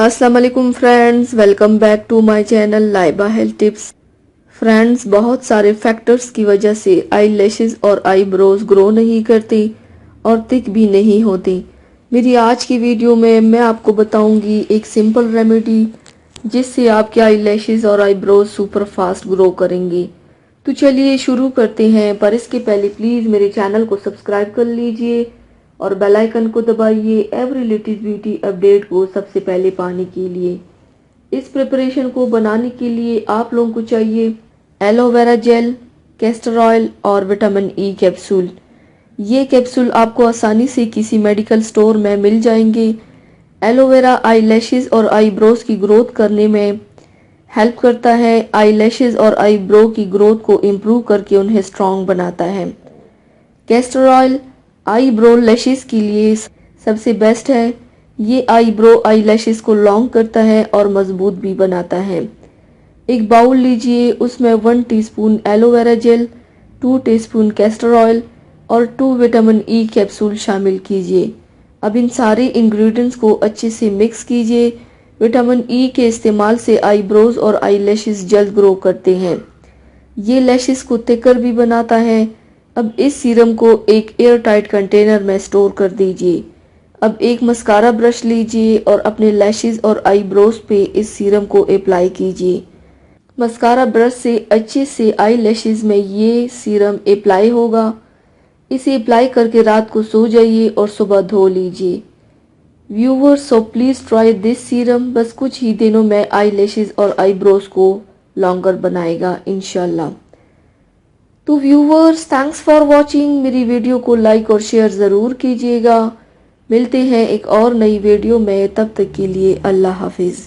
अस्सलाम वालेकुम friends, welcome back to my channel Laiba health tips. Friends, बहुत सारे फैक्टर्स की वजह से आई लैशेज और आईब्रोज ग्रो नहीं करती और थिक भी नहीं होती। मेरी आज की वीडियो में मैं आपको बताऊंगी एक सिंपल रेमेडी जिससे आपके आई लैशेज और आईब्रोज सुपर फास्ट ग्रो करेंगी। तो चलिए शुरू करते हैं, पर इसके पहले प्लीज़ मेरे चैनल को सब्सक्राइब कर लीजिए और बेल आइकन को दबाइए एवरी लेटेस्ट ब्यूटी अपडेट को सबसे पहले पाने के लिए। इस प्रिपरेशन को बनाने के लिए आप लोगों को चाहिए एलोवेरा जेल, कैस्टर ऑयल और विटामिन ई कैप्सूल। ये कैप्सूल आपको आसानी से किसी मेडिकल स्टोर में मिल जाएंगे। एलोवेरा आई लैशेज और आईब्रोज की ग्रोथ करने में हेल्प करता है। आई लैशेज और आईब्रो की ग्रोथ को इम्प्रूव करके उन्हें स्ट्रॉन्ग बनाता है। कैस्टर ऑयल आईब्रो लैशेज के लिए सबसे बेस्ट है। ये आईब्रो आई लैशेज को लॉन्ग करता है और मजबूत भी बनाता है। एक बाउल लीजिए, उसमें 1 teaspoon aloe vera gel, 2 teaspoon castor oil और 2 विटामिन ई कैप्सूल शामिल कीजिए। अब इन सारे इंग्रेडिएंट्स को अच्छे से मिक्स कीजिए। विटामिन ई के इस्तेमाल से आईब्रोज और आई लैशेज जल्द ग्रो करते हैं। ये लैशेज को थिकर भी बनाता है। अब इस सीरम को एक एयर टाइट कंटेनर में स्टोर कर दीजिए। अब एक मस्कारा ब्रश लीजिए और अपने लैशेज और आईब्रोज पे इस सीरम को अप्लाई कीजिए। मस्कारा ब्रश से अच्छे से आई लैशेज में ये सीरम अप्लाई होगा। इसे अप्लाई करके रात को सो जाइए और सुबह धो लीजिए। Viewers, so please try this serum. बस कुछ ही दिनों में आई लैशेज और आईब्रोज को लॉन्गर बनाएगा इंशाल्लाह। तो व्यूवर्स, थैंक्स फॉर वॉचिंग। मेरी वीडियो को लाइक और शेयर ज़रूर कीजिएगा। मिलते हैं एक और नई वीडियो में, तब तक के लिए अल्लाह हाफिज़।